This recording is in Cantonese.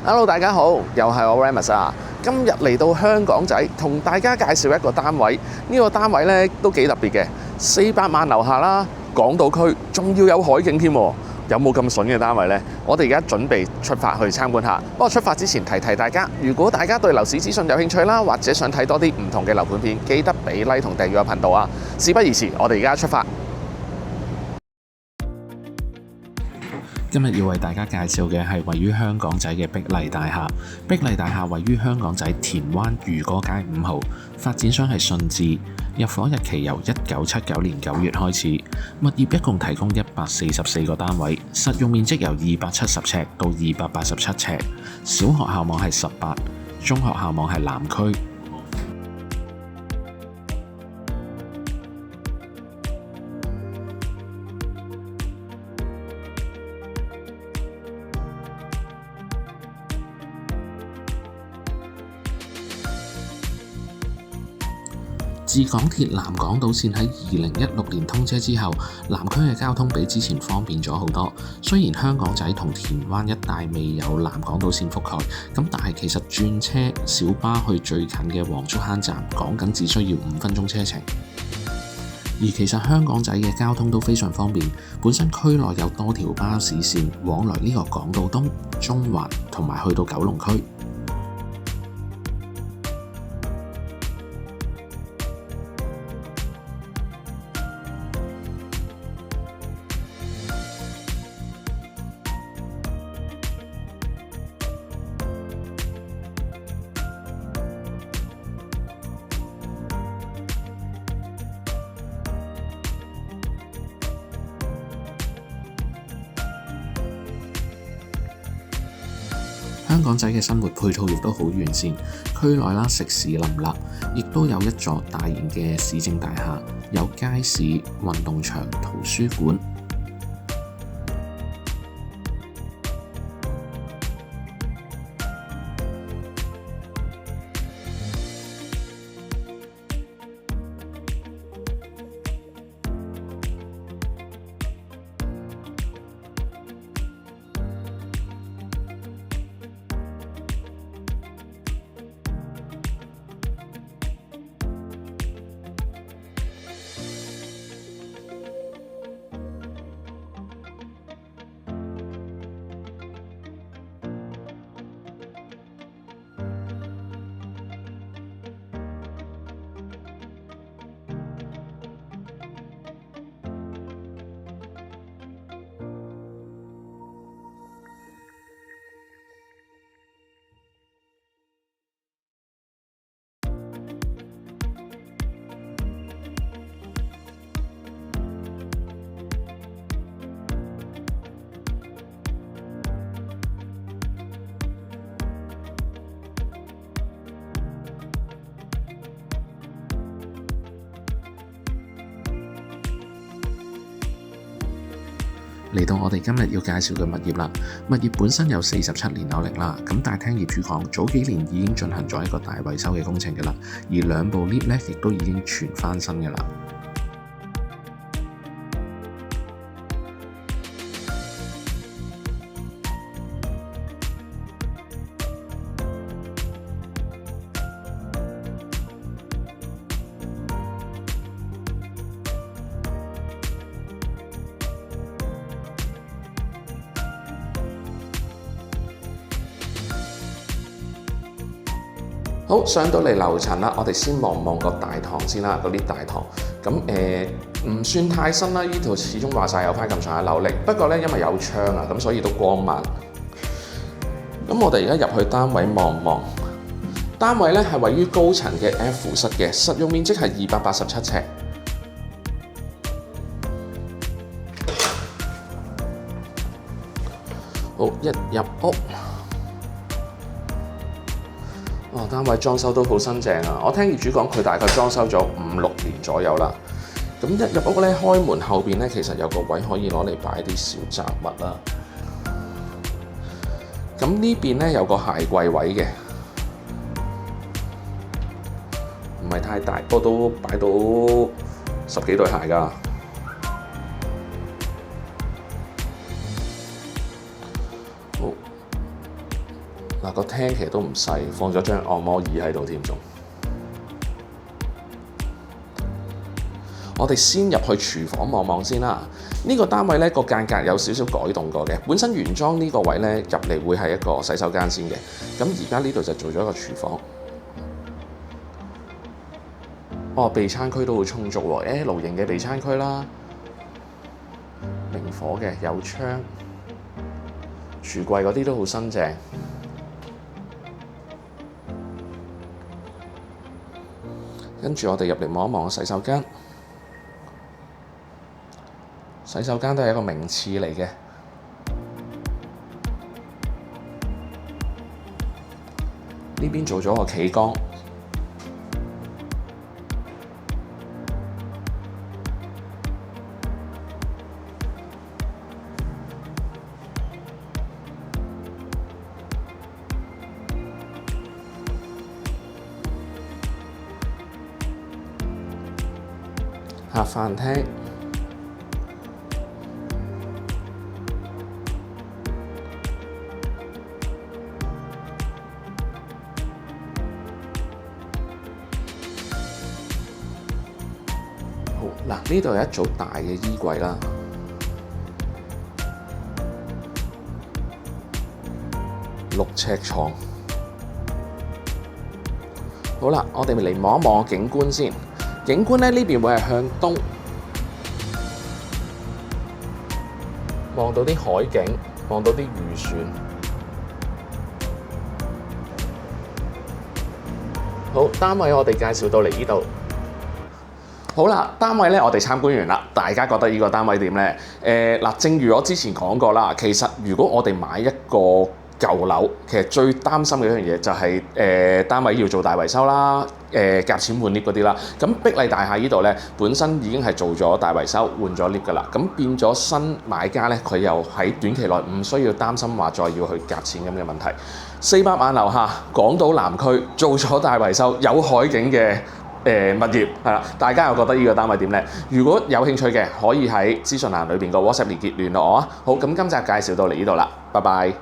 Hello，大家好，又係我 Remus 啊！今日嚟到香港仔，同大家介紹一個單位。呢個單位呢都幾特別嘅，400萬樓下啦，港島區，仲要有海景添。有冇咁筍嘅單位呢？我哋而家準備出發去參觀下。不過出發之前提提大家，如果大家對樓市資訊有興趣啦，或者想睇多啲唔同嘅樓盤片，記得俾 like 同訂閱個頻道啊！事不宜遲，我哋而家出發。今日要為大家介紹嘅係位於香港仔嘅碧麗大廈。碧麗大廈位於香港仔田灣漁歌街5號，發展商係信置，入伙日期由1979年9月開始。物業一共提供144個單位，實用面積由270尺到287尺。小學校網係18，中學校網係南區。自港鐵南港島線喺2016年通車之後，南區嘅交通比之前方便咗好多。雖然香港仔同田灣一帶未有南港島線覆蓋，咁但係其實轉車小巴去最近嘅黃竹坑站，講緊只需要5分鐘車程。而其實香港仔嘅交通都非常方便，本身區內有多條巴士線往來呢個港島東、中環同埋去到九龍區。香港仔嘅生活配套亦都好完善，區內啦食肆林立，亦都有一座大型嘅市政大廈，有街市、運動場、圖書館。嚟到我哋今日要介紹嘅物業啦，物業本身有47年樓齡啦，咁但係聽業主講，早幾年已經進行咗一個大維修嘅工程嘅啦，而兩部 lift 咧亦都已經全翻新嘅啦。好，上到嚟樓層啦，我哋先望望個大堂先啦，個 lift 大堂。咁唔算太新啦，呢度始終話晒有翻咁上下樓齡。不過呢，因為有窗啊，咁所以都光猛。咁我哋而家入去單位望望，單位呢係位於高層嘅 F 室嘅，實用面積係287尺。好，一入屋。單位裝修都好新淨啊！我聽業主講，佢大概裝修咗5、6年左右啦。咁一入屋咧，開門後邊咧，其實有個位可以攞嚟擺啲小雜物啦。咁呢邊咧有個鞋櫃位嘅，唔係太大，不過都擺到10幾對鞋㗎。好，嗱，個廳其實都唔細，放咗張按摩椅喺度添仲。我哋先入去廚房望望先啦。呢個單位呢個間隔有少少改動過嘅，本身原裝呢個位呢入嚟會係一個洗手間先嘅，咁而家呢度就做咗一個廚房。哦，備餐區都好充足喎，L 型嘅備餐區啦，明火嘅有窗，櫥櫃嗰啲都好新淨。跟住我哋入嚟望一望洗手間。洗手間都係一個名廁嚟嘅，呢邊做咗個企缸，客飯廳。嗱，呢度有一組大嘅衣櫃啦，6尺床。好啦，我哋嚟望一望景觀先。景觀呢邊會係向東，望到啲海景，望到啲漁船。好，單位我哋介紹到嚟呢度。好啦，單位咧我哋參觀完啦，大家覺得呢個單位點呢？嗱，正如我之前講過啦，其實如果我哋買一個舊樓，其實最擔心嘅一樣嘢就係單位要做大維修啦，夾錢換 lift 嗰啲啦。咁碧麗大廈呢度呢，本身已經係做咗大維修，換咗 lift 㗎啦。咁變咗新買家呢，佢又喺短期內唔需要擔心話再要去夾錢咁嘅問題。400萬樓下，港島南區做咗大維修，有海景嘅物業係啦，大家又覺得呢個單位點呢？如果有興趣嘅，可以喺資訊欄裏邊個 WhatsApp 連結聯絡我啊。好，咁今集介紹到嚟呢度啦，拜拜。